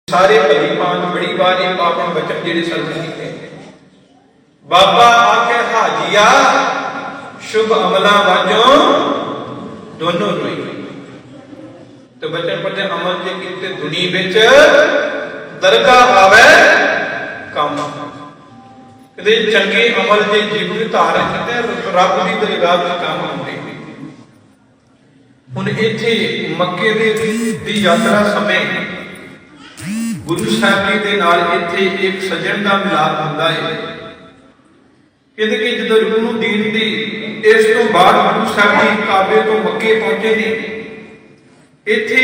सारे भली भांत बड़ी बार एक पावन बचन जेडे सर्वण कीते बाबा आखे हाजिया शुभ अमला वाजों दोनों रोई। तो बचन पढ़ते अमल जे कीते दुनी विच दरगाह आवे काम कदे चंगे अमल जे जीवन धारण कीते रब दी दरगाह विच काम आउंदे। हुण इत्थे मक्के दी यात्रा समय गुरु साहब जी के नाल इत्थे एक सजन का मिलाप होंदा है। कहते कि जदों गुरु दीन दी इस तो बाद गुरु साहब जी काबे तो मक्के पहुंचे ने इत्थे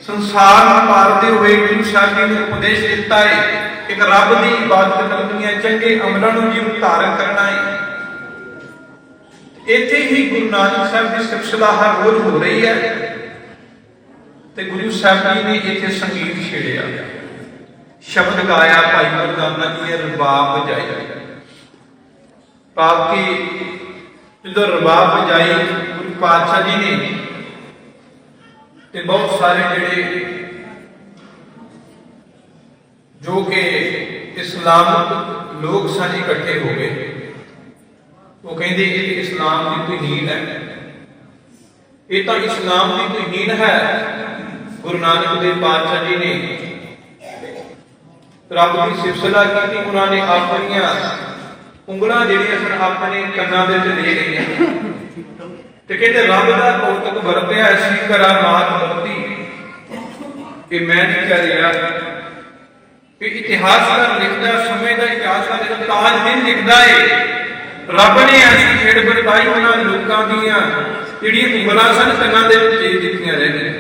संसार नूं पालदे हुए गुरु साहब जी ने उपदेश दिता है एक रब की इबादत करनी है, चंगे अमलों नूं जीवन धारण करना है। इत्थे ही गुरु नानक साहब की सिलसिला हर रोज हो रही है। ते गुरु साहब जी ने इत्थे संगीत छेड़िया, शब्द गाया, भाई मरदाना जी ने रबाब बजाई। पाप की जो रबाब बजाई गुरु पातशाह जी ने ते बहुत सारे जेड़े जो के इस्लाम लोग सन इकट्ठे हो गए। वो कहते ये इस्लाम की तौहीन है, ये तो इस्लाम की तौहीन है। गुरु नानक देव पातशाह जी ने रब की सिलसिला की, उन्होंने अपन उंगलों जड़ियां सन अपने कन्ना दे ले गई ते कहते रब का कौतक वरतिया ऐसी करा मात वरती। ये मैं नहीं कह रहा कि इतिहासकार लिखता समय का इतिहासकार जो ताज दिन लिखता है रब ने ऐसी खेड़ बरताई उन्होंने लोगों दी उंगलों सन कन्ना दे दिखियां रह गई।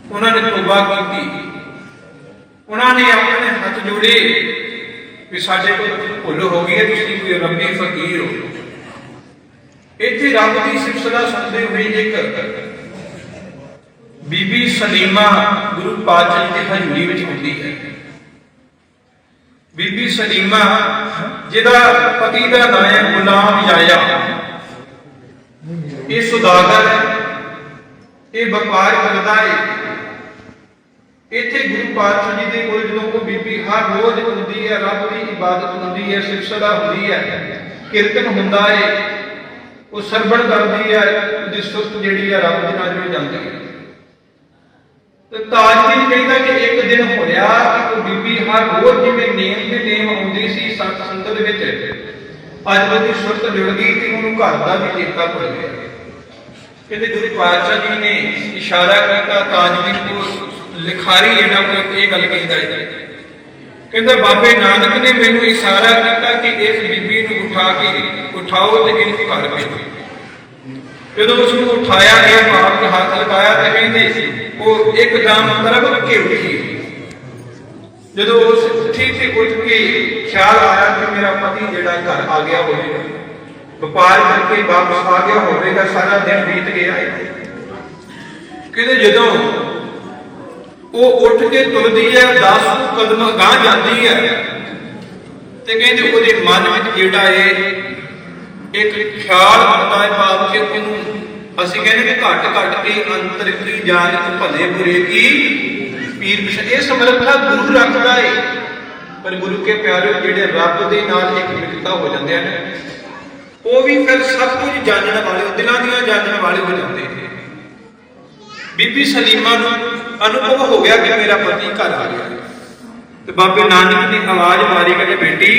उन्होंने तौबा की, उन्होंने अपने हाथ जोड़े भी साडे कोल भुल हो गई है, तुसीं कोई रब्बी फकीर हो। इत्थे रब की सिलसिला सुनते हुए एक बीबी सलीमा गुरु पातशाह जी की हजूरी विच होंदी है। बीबी सलीमा जिहदा पति का नाम है गुलाम याया, ये सुदागर है, ये व्यापार करता है। इत्थे गुरु पातशाह जी के कोल जदों वो बीबी हर रोज आउंदी है, रब की इबादत होंदी है, सिलसिला होंदी है, कीर्तन होंदा है, वो सरवण करती है, उसकी सुरत जिहड़ी है रब दे नाल जुड़ जाती है। तो ताजदीन कहता कि एक दिन होया कि वो बीबी हर रोज जिवें नेम ते नेम आउंदी सी सत संगत विच, अज उसकी सुरत जुड़ गई कि उन्होंने घर का भी चेता भुल गया। कहते गुरु पातशाह जी ने इशारा किया ताजदीन को लिखारी जेड़ा कोई गल कहता है, कहता बाबे नानक ने मैनू इशारा किया कि इस बीबी को उठाओ तो इनू घर भेजो। जो उसको उठाया गया, पाप का हाथ लगाया तो कहते वो एकदम तरफ के उठी। जो उस उठी से उठ के ख्याल आया कि मेरा पति जेड़ा घर आ गया होगा, व्यापार करके वापस आ गया होगा, सारा दिन बीत गया है। कहते जो वो उठ के तुरदी है, 10 कदम गांह जाती है, तो कहते वो मन में जेड़ा है एक ख्याल आता है पाप के असं कहने घट घट के अंतर की जान भले बुरे की पीर ये समर्था गुरु रखता है। पर गुरु के प्यारे जेडे रब के नाल एक मित्रता हो जाते हैं, वो भी फिर सब कुछ जानने वाले दिलों दियां जानने वाले हो जाते हैं। बीबी सलीमा अनुभव हो गया कि मेरा पति घर आ गया। तो बाबे नानक ने आवाज मारी कि बेटी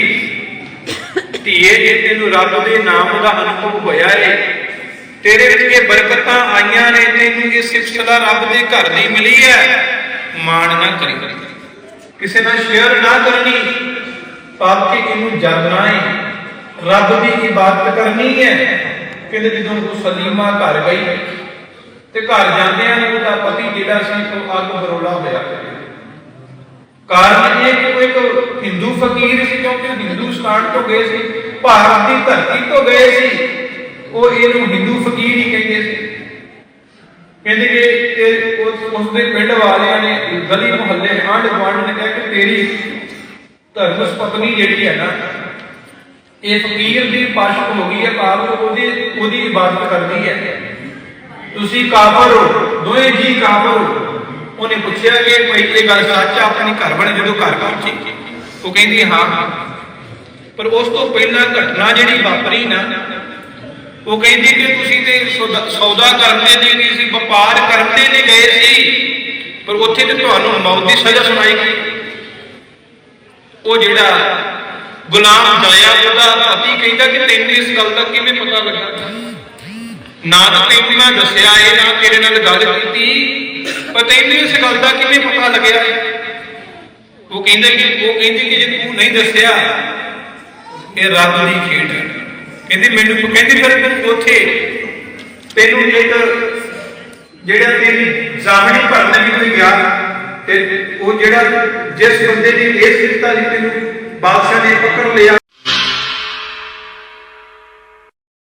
धीए जे तेनू रब के नाम का अनुभव होया है, तेरे विच ये बरकतां आईयां ने, तेनू ये सिलसिला रब के घर दी मिली है, माण ना करी, किसी नाल शेयर ना करनी, पाप के इनू जानना है, रब की इबादत करनी है। कहते जदों वो सलीमा घर गई ते घर जांदियां ने उसका पति जिहड़ा सी तो अग बरोला होया। कारण ये कि वो एक हिंदू फकीर सी, क्योंकि हिंदुस्तान तो गए सी, भारत की धरती तो गए सी, वो इहनूं हिंदू फकीर ही कहते सी। कहते कि उसके पिंड वालियां ने गली मुहल्ले आंढ गुआंढ ने कहा कि तेरी धर्मस पत्नी जिहड़ी है ना ये फकीर की पाशक हो गई है, पाप ओदी इबादत करनी है, तुसी काफर हो, दोए जी काफर हो। ਉਹਨੇ ਪੁੱਛਿਆ ਕਿ ਭਾਈ ਇਹ ਗੱਲ ਸੱਚ ਆ ਆਪਣੀ ਘਰ ਵਾਲੀ ਜਦੋਂ ਘਰ ਪਹੁੰਚੀ ਉਹ ਕਹਿੰਦੀ ਹਾਂ ਹਾਂ। ਪਰ ਉਸ ਤੋਂ ਪਹਿਲਾਂ ਘਟਨਾ ਜਿਹੜੀ ਵਾਪਰੀ ਨਾ, ਉਹ ਕਹਿੰਦੀ ਕਿ ਤੁਸੀਂ ਤੇ ਸੌਦਾ ਕਰਨ ਦੇ ਲਈ ਨਹੀਂ ਸੀ, ਵਪਾਰ ਕਰਨ ਦੇ ਲਈ ਗਏ ਸੀ, ਪਰ ਉੱਥੇ ਤੇ ਤੁਹਾਨੂੰ ਮੌਤ ਦੀ ਸਜ਼ਾ ਸੁਣਾਈ ਗਈ। ਉਹ ਜਿਹੜਾ ਗੁਲਾਮ ਜਾਇਆ ਉਹਦਾ ਪਤੀ ਕਹਿੰਦਾ ਕਿ ਤੈਨੂੰ ਇਸ ਗੱਲ ਦਾ ਕਿਵੇਂ ਪਤਾ ਲੱਗਾ? ਨਾ ਤਾਂ ਤੈਨੂੰ ਮੈਂ ਦੱਸਿਆ ਇਹ, ਨਾ ਤੇਰੇ ਨਾਲ ਗੱਲ ਕੀਤੀ, ਪਰ ਤੈਨੂੰ ਇਸ ਗੱਲ ਦਾ ਕਿਵੇਂ ਪਤਾ ਲੱਗਿਆ? ਉਹ ਕਹਿੰਦੀ ਕਿ ਜੇ ਤੂੰ ਨਹੀਂ ਦੱਸਿਆ ਇਹ ਰੱਬ ਦੀ ਖੇਡ ਹੈ। ਕਹਿੰਦੀ ਮੈਨੂੰ, ਕਹਿੰਦੀ ਫਿਰ ਤੂੰ ਉੱਥੇ ਤੈਨੂੰ ਇੱਕ ਜਿਹੜਾ ਤੇਰੀ ਜ਼ਾਮਨੀ ਭਰਨ ਵੀ ਕੋਈ ਗਿਆ ਤੇ ਉਹ ਜਿਹੜਾ ਜਿਸ ਬੰਦੇ ਦੀ ਇਹ ਸਿਫਤਾਂ ਦੀ ਤੈਨੂੰ ਬਾਦਸ਼ਾਹ ਨੇ ਪਕੜ ਲਿਆ